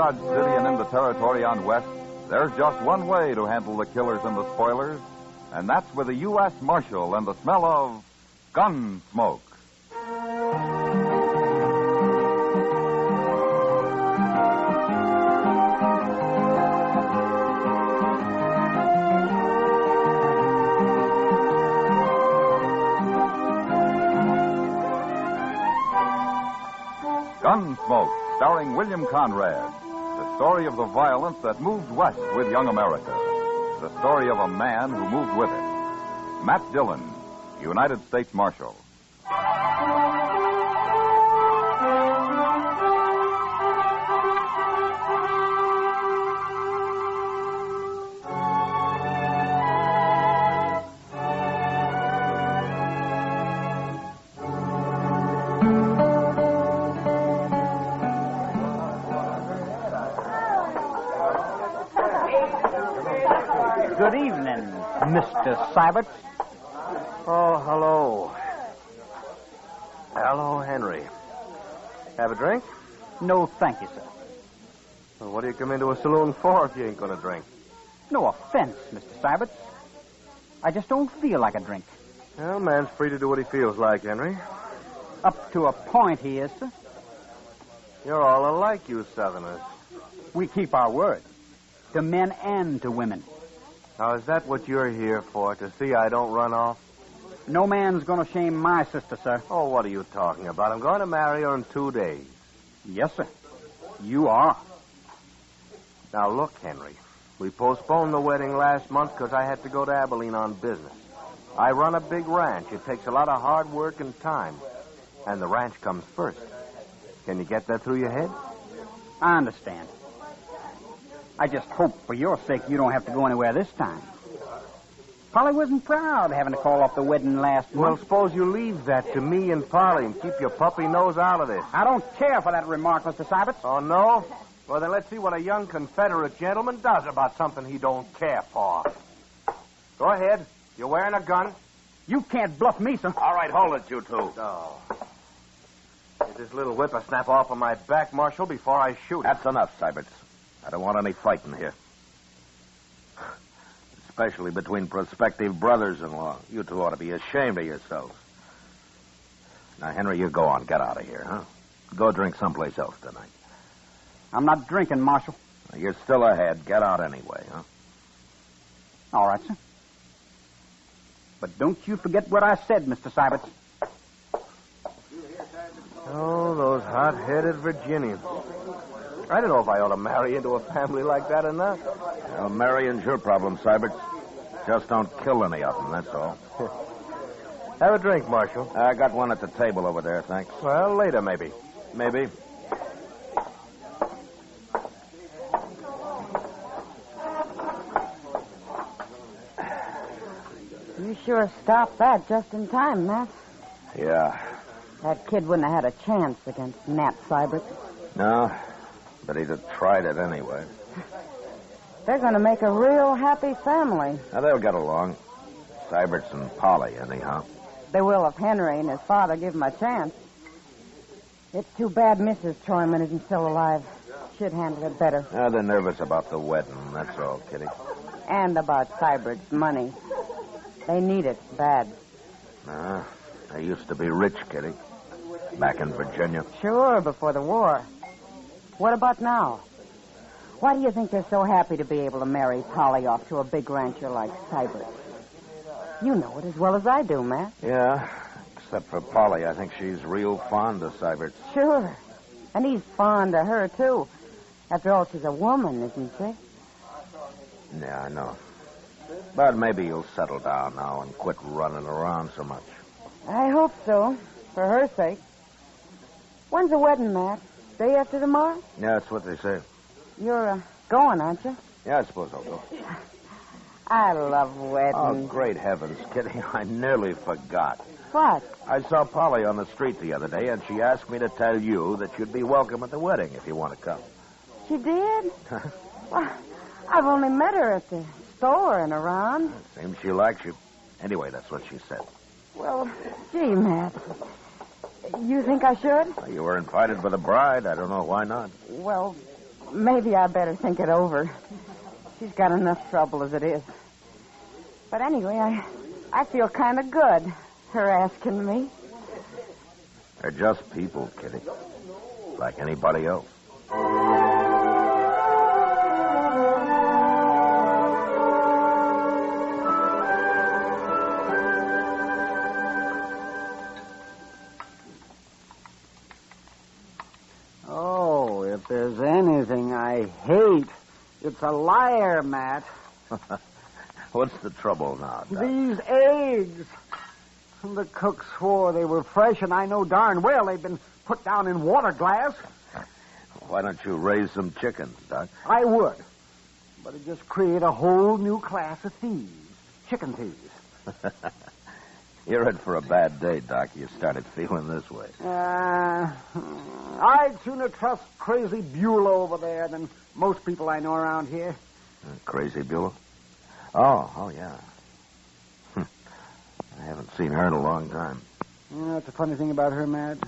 Dodge City and in the territory on West, there's just one way to handle the killers and the spoilers, and that's with a U.S. Marshal and the smell of Gunsmoke. Gunsmoke, starring William Conrad. The story of the violence that moved west with young America. The story of a man who moved with it. Matt Dillon, United States Marshal. Good evening, Mr. Sybert. Oh, hello. Hello, Henry. Have a drink? No, thank you, sir. Well, what do you come into a saloon for if you ain't going to drink? No offense, Mr. Sybert. I just don't feel like a drink. Well, man's free to do what he feels like, Henry. Up to a point, he is, sir. You're all alike, you Southerners. We keep our word. To men and to women. Now, is that what you're here for, to see I don't run off? No man's going to shame my sister, sir. Oh, what are you talking about? I'm going to marry her in 2 days. Yes, sir. You are. Now, look, Henry. We postponed the wedding last month because I had to go to Abilene on business. I run a big ranch. It takes a lot of hard work and time. And the ranch comes first. Can you get that through your head? I understand. I just hope for your sake you don't have to go anywhere this time. Polly wasn't proud having to call off the wedding last month. Well, suppose you leave that to me and Polly and keep your puppy nose out of this. I don't care for that remark, Mr. Sybert. Oh, no? Well, then let's see what a young Confederate gentleman does about something he don't care for. Go ahead. You're wearing a gun? You can't bluff me, sir. All right, hold it, you two. Oh. Get this little whippersnap off of my back, Marshal, before I shoot him. That's enough, Syberts. I don't want any fighting here. Especially between prospective brothers-in-law. You two ought to be ashamed of yourselves. Now, Henry, you go on. Get out of here, huh? Go drink someplace else tonight. I'm not drinking, Marshal. Now, you're still ahead. Get out anyway, huh? All right, sir. But don't you forget what I said, Mr. Sybert. Oh, those hot-headed Virginians. I don't know if I ought to marry into a family like that or not. Well, marrying's your problem, Syberts. Just don't kill any of them, that's all. Have a drink, Marshal. I got one at the table over there, thanks. Well, later, maybe. Maybe. You sure stopped that just in time, Matt. Yeah. That kid wouldn't have had a chance against Nat Sybert. No, but he'd have tried it anyway. They're going to make a real happy family. Now, they'll get along. Syberts and Polly, anyhow. They will if Henry and his father give him a chance. It's too bad Mrs. Troyman isn't still alive. She'd handle it better. They're nervous about the wedding, that's all, Kitty. And about Sybert's money. They need it bad. They used to be rich, Kitty. Back in Virginia. Sure, before the war. What about now? Why do you think they're so happy to be able to marry Polly off to a big rancher like Sybert? You know it as well as I do, Matt. Yeah, except for Polly. I think she's real fond of Sybert. Sure. And he's fond of her, too. After all, she's a woman, isn't she? Yeah, I know. But maybe you'll settle down now and quit running around so much. I hope so, for her sake. When's the wedding, Matt? Day after tomorrow? Yeah, that's what they say. You're going, aren't you? Yeah, I suppose I'll go. I love weddings. Oh, great heavens, Kitty. I nearly forgot. What? I saw Polly on the street the other day, and she asked me to tell you that you'd be welcome at the wedding if you want to come. She did? Well, I've only met her at the store and around. It seems she likes you. Anyway, that's what she said. Well, gee, Matt. You think I should? Well, you were invited by the bride. I don't know why not. Well, maybe I better think it over. She's got enough trouble as it is. But anyway, I feel kind of good, her asking me. They're just people, Kitty. Like anybody else. Oh, if there's anything I hate, it's a liar, Matt. What's the trouble now, Doc? These eggs. The cook swore they were fresh, and I know darn well they've been put down in water glass. Why don't you raise some chickens, Doc? I would. But it just create a whole new class of thieves. Chicken thieves. You're in for a bad day, Doc. You started feeling this way. I'd sooner trust Crazy Beulah over there than most people I know around here. Crazy Beulah? Oh, yeah. I haven't seen her in a long time. That's the funny thing about her, Matt.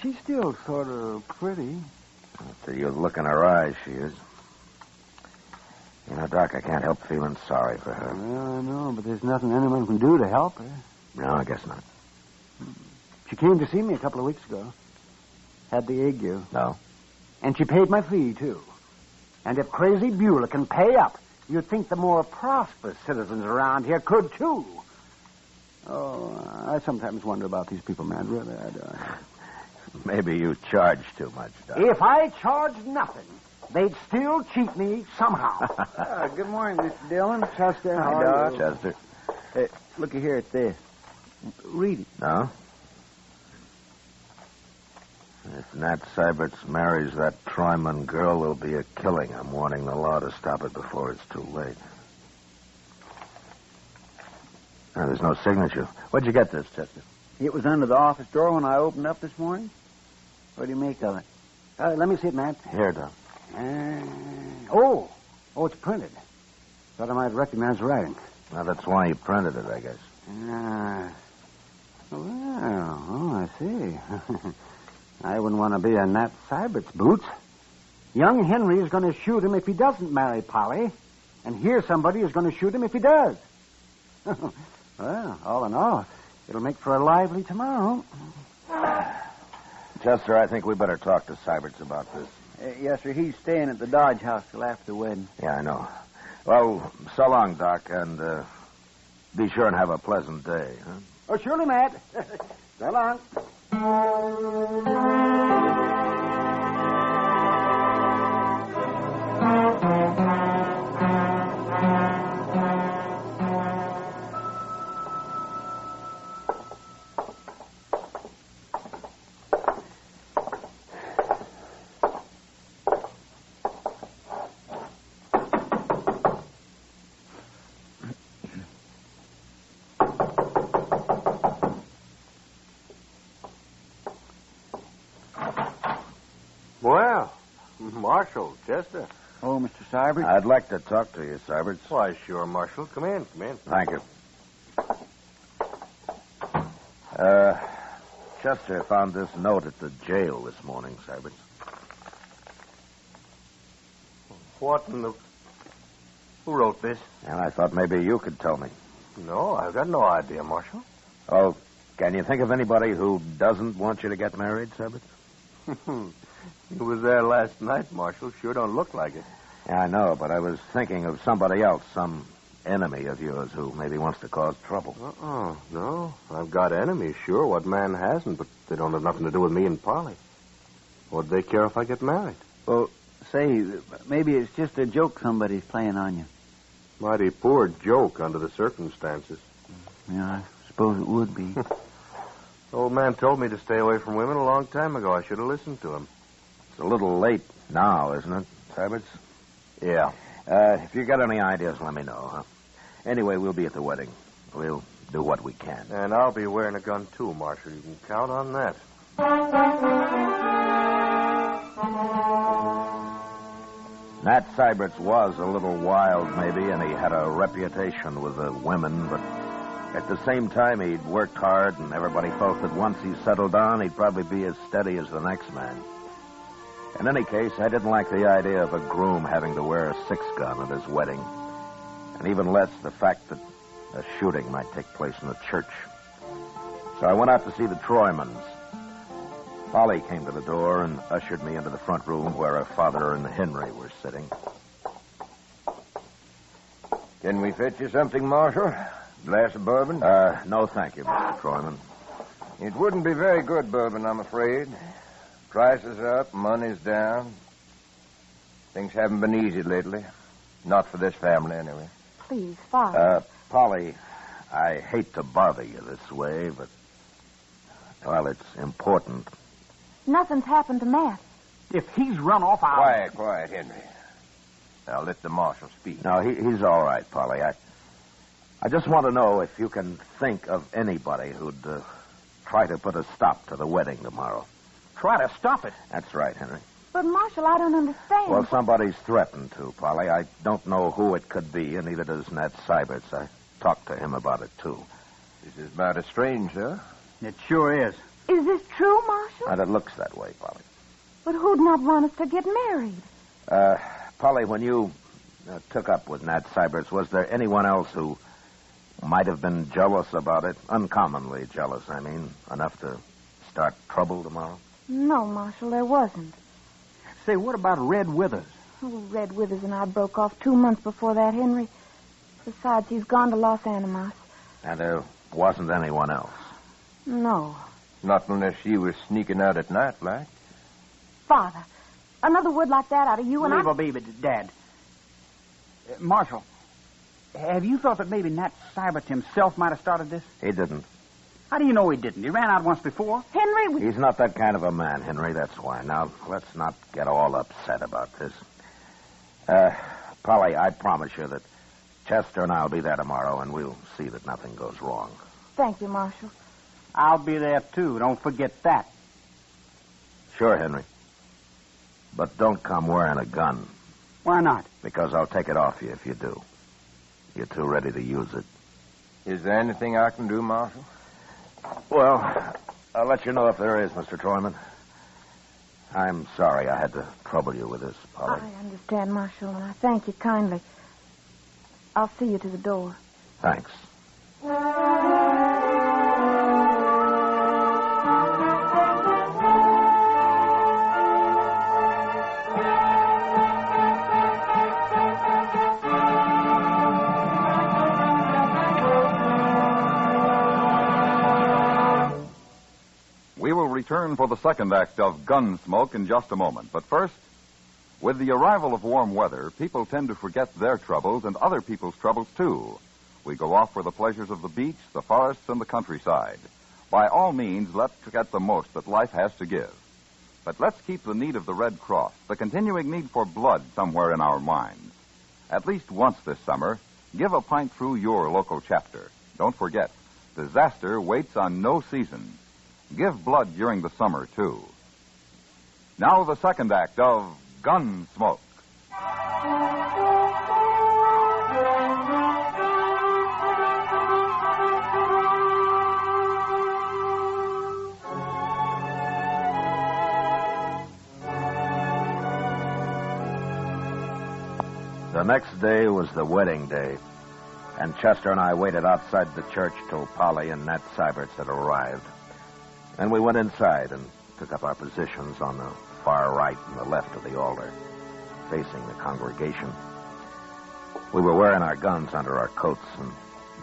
She's still sort of pretty. After you look in her eyes, she is. You know, Doc, I can't help feeling sorry for her. Well, I know, but there's nothing anyone can do to help her. No, I guess not. She came to see me a couple of weeks ago. Had the ague. No? And she paid my fee, too. And if Crazy Beulah can pay up, you'd think the more prosperous citizens around here could, too. Oh, I sometimes wonder about these people, man. Really, I do. Maybe you charge too much, Doc. If I charged nothing, they'd still cheat me somehow. Good morning, Mr. Dillon. Chester, Hi, how are Doc. you? Chester? Hey, looky here at this. Read it. No? If Nat Syberts marries that Tryman girl, there'll be a killing. I'm warning the law to stop it before it's too late. Oh, there's no signature. Where'd you get this, Chester? It was under the office drawer when I opened up this morning. What do you make of it? Let me see it, Matt. Here, Doc. Oh, it's printed. Thought I might recognize the writing. Well, that's why you printed it, I guess. I see. I wouldn't want to be in Nat Sybert's boots. Young Henry is going to shoot him if he doesn't marry Polly, and here somebody is going to shoot him if he does. Well, all in all, it'll make for a lively tomorrow. Chester, I think we better talk to Syberts about this. Yes, sir. He's staying at the Dodge House till after the wedding. Yeah, I know. Well, so long, Doc, and be sure and have a pleasant day, huh? Oh, surely, Matt. So long. Well, Marshal, Chester. Oh, Mr. Sybert. I'd like to talk to you, Syberts. Why, sure, Marshal. Come in. Thank you. Chester found this note at the jail this morning, Syberts. What in the... Who wrote this? And I thought maybe you could tell me. No, I've got no idea, Marshal. Oh, can you think of anybody who doesn't want you to get married, Syberts? He was there last night, Marshal. Sure don't look like it. Yeah, I know, but I was thinking of somebody else, some enemy of yours who maybe wants to cause trouble. No. I've got enemies, sure. What man hasn't? But they don't have nothing to do with me and Polly. What'd they care if I get married? Well, say, maybe it's just a joke somebody's playing on you. Mighty poor joke under the circumstances. Yeah, I suppose it would be. Old man told me to stay away from women a long time ago. I should have listened to him. It's a little late now, isn't it, Syberts? Yeah. If you got any ideas, let me know, huh? Anyway, we'll be at the wedding. We'll do what we can. And I'll be wearing a gun, too, Marshal. You can count on that. Nat Syberts was a little wild, maybe, and he had a reputation with the women, but at the same time, he'd worked hard, and everybody felt that once he settled down, he'd probably be as steady as the next man. In any case, I didn't like the idea of a groom having to wear a six-gun at his wedding, and even less the fact that a shooting might take place in the church. So I went out to see the Troymans. Polly came to the door and ushered me into the front room where her father and Henry were sitting. Can we fetch you something, Marshal? Glass of bourbon? No, thank you, Mr. Troyman. It wouldn't be very good bourbon, I'm afraid. Prices are up, money's down. Things haven't been easy lately. Not for this family, anyway. Please, Father. Polly, I hate to bother you this way, but, well, it's important. Nothing's happened to Matt. If he's run off, I'll... Quiet, Henry. Now let the Marshal speak. No, he's all right, Polly. I just want to know if you can think of anybody who'd try to put a stop to the wedding tomorrow. Try to stop it. That's right, Henry. But, Marshal, I don't understand. Well, somebody's threatened to, Polly. I don't know who it could be, and neither does Nat Syberts. I talked to him about it, too. This is mighty strange, sir. It sure is. Is this true, Marshal? And it looks that way, Polly. But who'd not want us to get married? Polly, when you took up with Nat Syberts, was there anyone else who might have been jealous about it? Uncommonly jealous, I mean. Enough to start trouble tomorrow? No, Marshal, there wasn't. Say, what about Red Withers? Oh, Red Withers and I broke off 2 months before that, Henry. Besides, he's gone to Los Animas. And there wasn't anyone else? No. Not unless she was sneaking out at night, like. Father, another word like that out of you and Leave a baby, Dad. Marshal, have you thought that maybe Nat Syberts himself might have started this? He didn't. How do you know he didn't? He ran out once before. Henry, He's not that kind of a man, Henry, that's why. Now, let's not get all upset about this. Polly, I promise you that Chester and I'll be there tomorrow, and we'll see that nothing goes wrong. Thank you, Marshal. I'll be there, too. Don't forget that. Sure, Henry. But don't come wearing a gun. Why not? Because I'll take it off you if you do. You're too ready to use it. Is there anything I can do, Marshal? Well, I'll let you know if there is, Mr. Troyman. I'm sorry I had to trouble you with this, Polly. I understand, Marshal, and I thank you kindly. I'll see you to the door. Thanks. We will return for the second act of Gunsmoke in just a moment. But first, with the arrival of warm weather, people tend to forget their troubles and other people's troubles, too. We go off for the pleasures of the beach, the forests, and the countryside. By all means, let's get the most that life has to give. But let's keep the need of the Red Cross, the continuing need for blood, somewhere in our minds. At least once this summer, give a pint through your local chapter. Don't forget, disaster waits on no season. Give blood during the summer, too. Now the second act of Gunsmoke. The next day was the wedding day, and Chester and I waited outside the church till Polly and Nat Syberts had arrived. Then we went inside and took up our positions on the far right and the left of the altar, facing the congregation. We were wearing our guns under our coats, and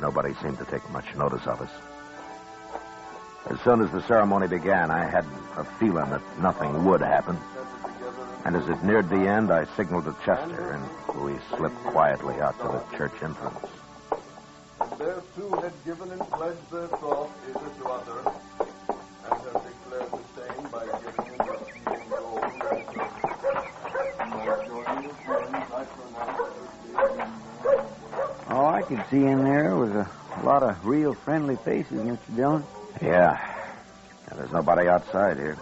nobody seemed to take much notice of us. As soon as the ceremony began, I had a feeling that nothing would happen. And as it neared the end, I signaled to Chester, and we slipped quietly out to the church entrance. Their two had given and pledged their troth either to other, and have declared the same by giving and receiving gold All I could see in there was a lot of real friendly faces, Mr. Dillon. Yeah. And there's nobody outside here.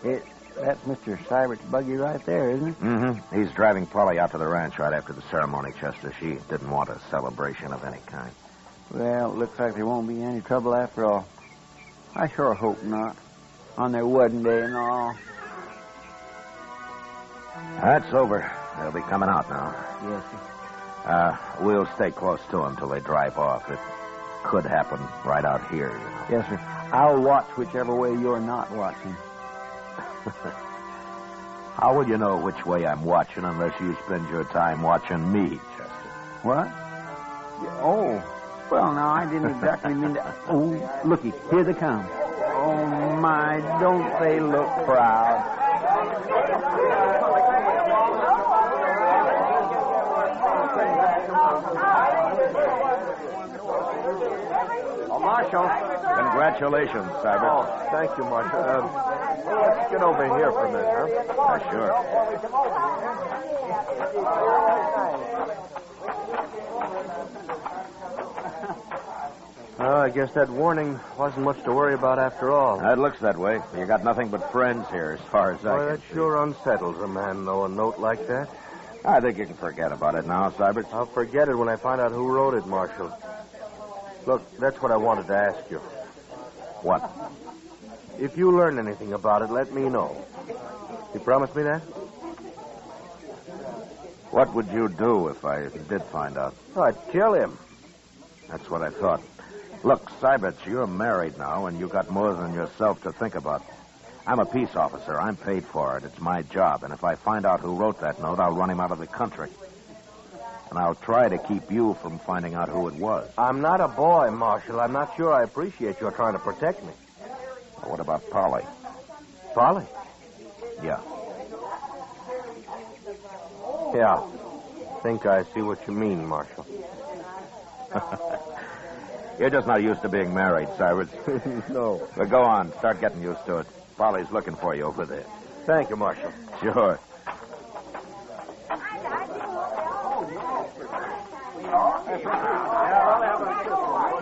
That's Mr. Sybert's buggy right there, isn't it? Mm-hmm. He's driving Polly out to the ranch right after the ceremony, Chester. She didn't want a celebration of any kind. Well, it looks like there won't be any trouble after all. I sure hope not. On their wedding day and all. That's over. They'll be coming out now. Yes, sir. We'll stay close to them till they drive off. It could happen right out here, you know. Yes, sir. I'll watch whichever way you're not watching. How will you know which way I'm watching unless you spend your time watching me, Chester? What? Oh. Well, no, I didn't exactly mean to... Oh, looky. Here they come. Oh, my, don't they look proud? Oh, Marshal. Congratulations, Cybert. Oh, thank you, Marshal. Let's get over here for a minute, huh? Sure. I guess that warning wasn't much to worry about after all. It looks that way. You got nothing but friends here, as far as I Boy, can that see. sure unsettles a man, though, a note like that. I think you can forget about it now, Cybert. I'll forget it when I find out who wrote it, Marshal. Look, that's what I wanted to ask you. What? If you learn anything about it, let me know. You promise me that? What would you do if I did find out? Oh, I'd kill him. That's what I thought. Look, Cybert, you're married now, and you got more than yourself to think about. I'm a peace officer. I'm paid for it. It's my job. And if I find out who wrote that note, I'll run him out of the country. And I'll try to keep you from finding out who it was. I'm not a boy, Marshal. I'm not sure I appreciate your trying to protect me. Well, what about Polly? Polly? Yeah. Yeah. Think I see what you mean, Marshal. You're just not used to being married, Cybert. No. But go on. Start getting used to it. Polly's looking for you over there. Thank you, Marshal. Sure.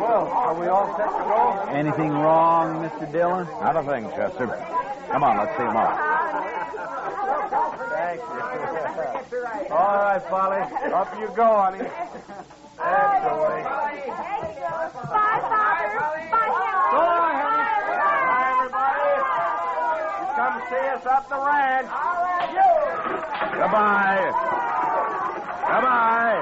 Well, are we all set to go? Anything wrong, Mr. Dillon? Not a thing, Chester. Come on, let's see him off. Thank you. All right, Polly. Up you go, honey. That's the way. Bye, Father. Bye, Go on, honey. Bye, everybody. You come see us up the ranch. Goodbye. Goodbye.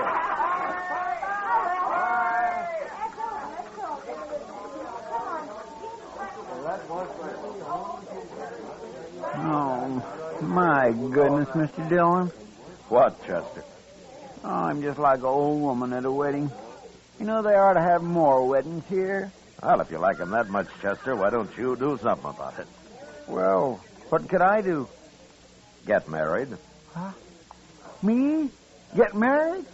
Oh, my goodness, Mr. Dillon. What, Chester? Oh, I'm just like an old woman at a wedding. You know, they ought to have more weddings here. Well, if you like him that much, Chester, why don't you do something about it? Well, what could I do? Get married. Huh? Me? Get married?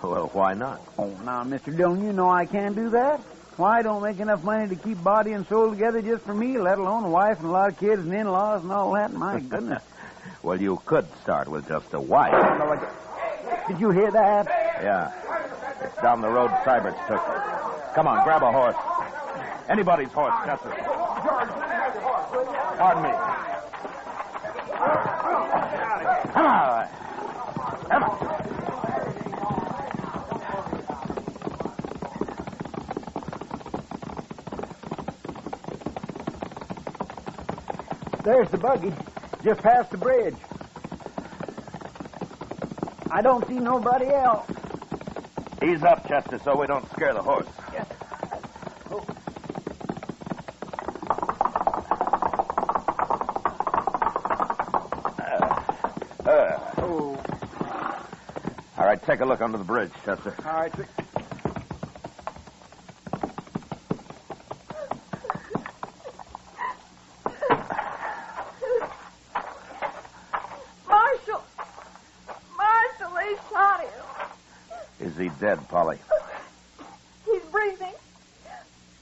Well, why not? Oh, now, Mr. Dillon, you know I can't do that. Why, I don't make enough money to keep body and soul together just for me, let alone a wife and a lot of kids and in-laws and all that. My goodness. Well, you could start with just a wife. Did you hear that? Yeah. It's down the road Cybert's took. Come on, grab a horse. Anybody's horse, Chester. Pardon me. Come on. Come on. There's the buggy. Just past the bridge. I don't see nobody else. Ease up, Chester, so we don't scare the horse. Yes. Oh. Oh. All right, take a look under the bridge, Chester. All right. Marshal, they shot him. Is he dead, Polly? He's breathing.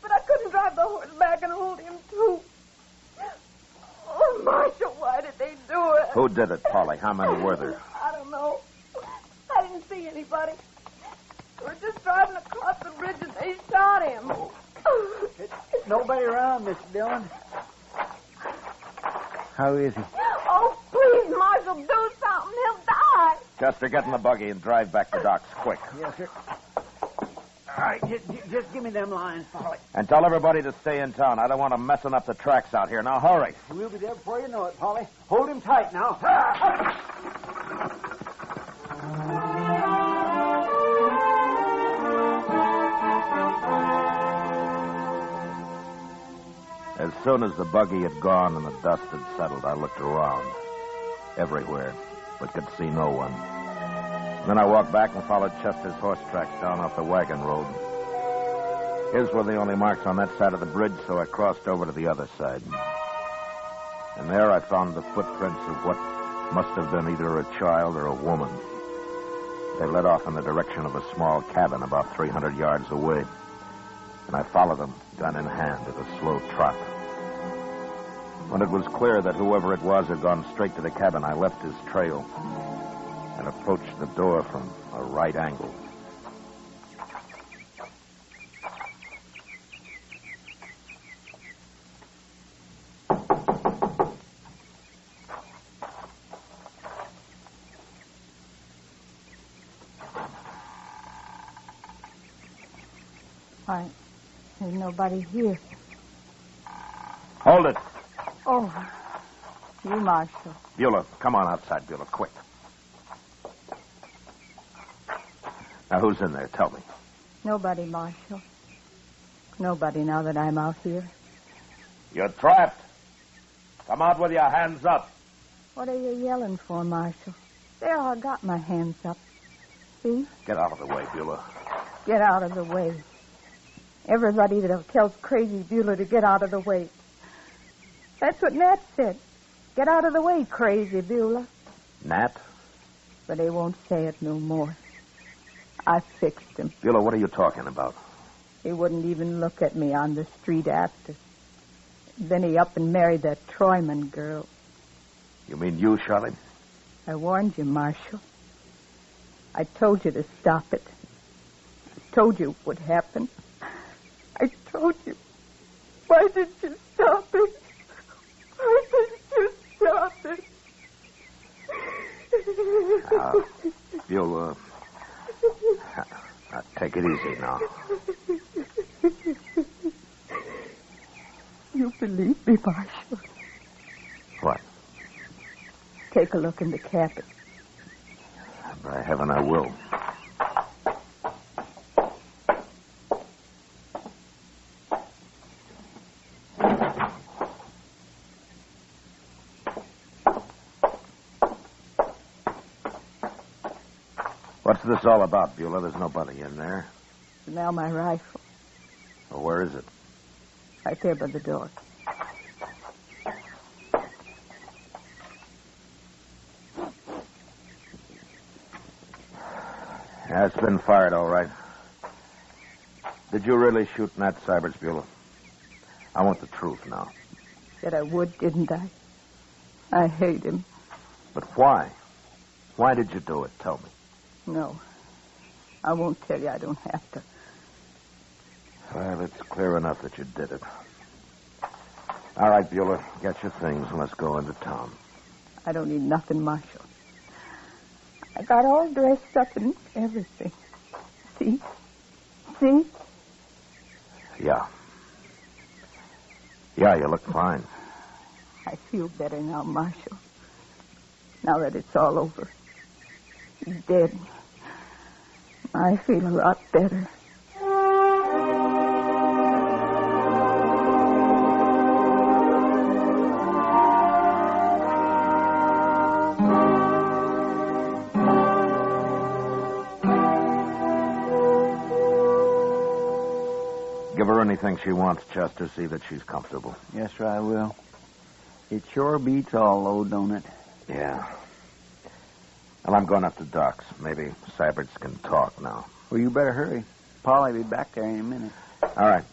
But I couldn't drive the horse back and hold him, too. Oh, Marshal, why did they do it? Who did it, Polly? How many were there? I don't know. I didn't see anybody. We were just driving across the bridge and they shot him. Nobody around, Mr. Dillon. How is he? Oh, please, Marshal, do something. He'll die. Chester, get in the buggy and drive back to docks, quick. Yes, sir. All right, just give me them lines, Polly. And tell everybody to stay in town. I don't want them messing up the tracks out here. Now, hurry. We'll be there before you know it, Polly. Hold him tight now. As soon as the buggy had gone and the dust had settled, I looked around. Everywhere, but could see no one. Then I walked back and followed Chester's horse tracks down off the wagon road. His were the only marks on that side of the bridge, so I crossed over to the other side. And there I found the footprints of what must have been either a child or a woman. They led off in the direction of a small cabin about 300 yards away. And I followed them, gun in hand, at a slow trot. When it was clear that whoever it was had gone straight to the cabin, I left his trail and approached the door from a right angle. Why, there's nobody here. Hold it. Oh, you, Marshal. Beulah, come on outside, Beulah, quick. Now, who's in there? Tell me. Nobody, Marshal. Nobody now that I'm out here. You're trapped. Come out with your hands up. What are you yelling for, Marshal? There, I got my hands up. See? Get out of the way, Beulah. Get out of the way. Everybody that tells Crazy Beulah to get out of the way. That's what Nat said. Get out of the way, Crazy Beulah. Nat? But he won't say it no more. I fixed him. Beulah, what are you talking about? He wouldn't even look at me on the street after. Then he up and married that Troyman girl. You mean you shot him? I warned you, Marshal. I told you to stop it. I told you what would happen. I told you. Why did you stop it? Why did you stop it? Beulah, take it easy now. You believe me, Marshal? What? Take a look in the cabin. By heaven, I will. What's this all about, Beulah? There's nobody in there. Now my rifle. Well, where is it? Right there by the door. Yeah, it's been fired, all right. Did you really shoot Nat Syberts, Beulah? I want the truth now. Said I would, didn't I? I hate him. But why? Why did you do it? Tell me. No. I won't tell you. I don't have to. Well, it's clear enough that you did it. All right, Beulah, get your things and let's go into town. I don't need nothing, Marshal. I got all dressed up and everything. See? See? Yeah. Yeah, you look fine. I feel better now, Marshal. Now that it's all over. He's dead. I feel a lot better. Give her anything she wants, Chester. See that she's comfortable. Yes, sir, I will. It sure beats all, though, don't it? Yeah. Well, I'm going up to Doc's. Maybe Syberts can talk now. Well, you better hurry. Polly will be back there in a minute. All right.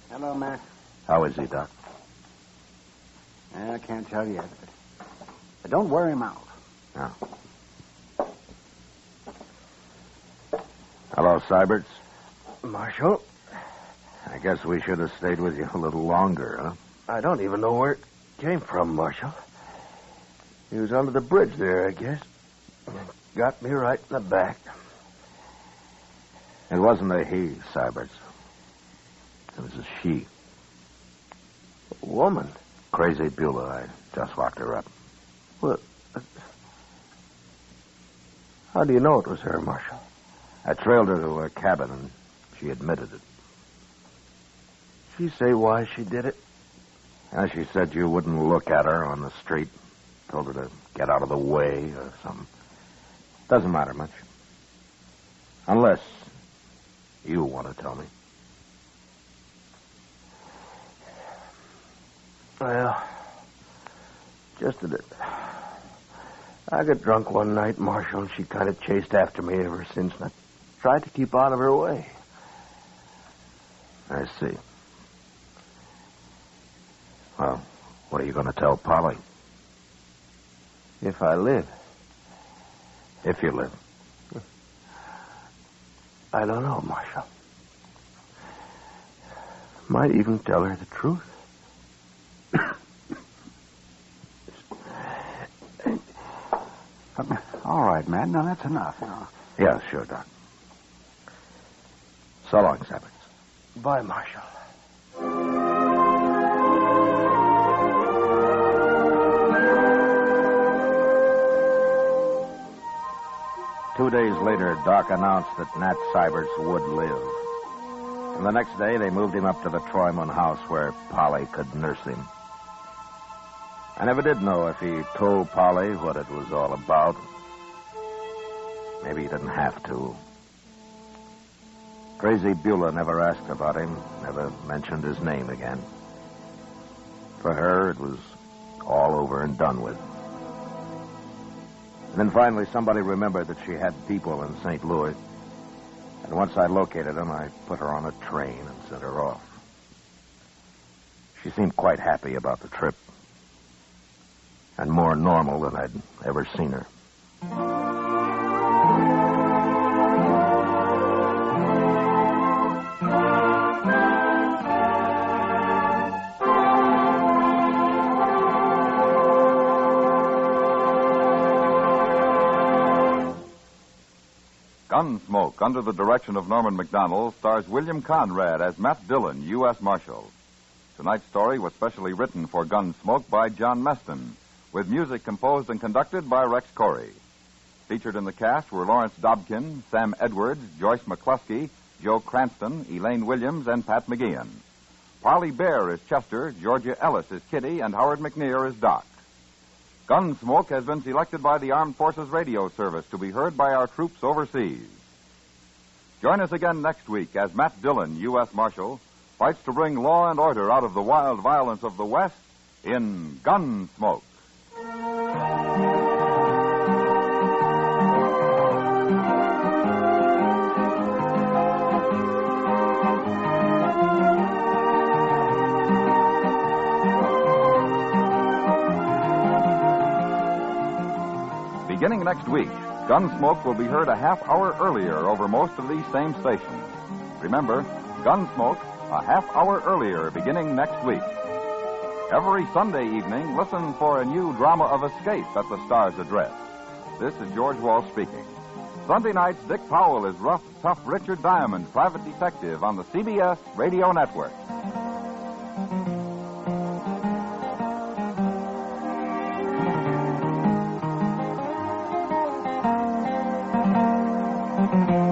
Hello, Matt. How is he, Doc? I can't tell yet. But don't wear him out. No. Hello, Syberts. Marshal, I guess we should have stayed with you a little longer, huh? I don't even know where it came from, Marshal. He was under the bridge there, I guess. Got me right in the back. It wasn't a he, Syberts. It was a she. A woman? Crazy Beulah. I just locked her up. What? How do you know it was her, Marshal? I trailed her to her cabin, and she admitted it. She say why she did it? She said you wouldn't look at her on the street. Told her to get out of the way or something. Doesn't matter much. Unless you want to tell me. Well, just that I got drunk one night, Marshal, and she kind of chased after me ever since, and I tried to keep out of her way. I see. Well, what are you going to tell Polly? If I live. If you live. I don't know, Marshal. Might even tell her the truth. All right, man. Now, that's enough. Yeah, sure, Doc. So long, Sabbats. Bye, Marshal. 2 days later, Doc announced that Nat Syberts would live. And the next day, they moved him up to the Troyman house where Polly could nurse him. I never did know if he told Polly what it was all about. Maybe he didn't have to. Crazy Beulah never asked about him, never mentioned his name again. For her, it was all over and done with. And then finally, somebody remembered that she had people in St. Louis. And once I located them, I put her on a train and sent her off. She seemed quite happy about the trip. And more normal than I'd ever seen her. Gunsmoke, under the direction of Norman Macdonnell, stars William Conrad as Matt Dillon, U.S. Marshal. Tonight's story was specially written for Gunsmoke by John Meston, with music composed and conducted by Rex Corey. Featured in the cast were Lawrence Dobkin, Sam Edwards, Joyce McCluskey, Joe Cranston, Elaine Williams, and Pat McGeehan. Parley Bear is Chester, Georgia Ellis is Kitty, and Howard McNear is Doc. Gunsmoke has been selected by the Armed Forces Radio Service to be heard by our troops overseas. Join us again next week as Matt Dillon, U.S. Marshal, fights to bring law and order out of the wild violence of the West in Gunsmoke. Beginning next week, Gunsmoke will be heard a half hour earlier over most of these same stations. Remember, Gunsmoke, a half hour earlier beginning next week. Every Sunday evening, listen for a new drama of escape at the Star's address. This is George Walsh speaking. Sunday nights, Dick Powell is rough, tough Richard Diamond, private detective on the CBS Radio Network. Thank you.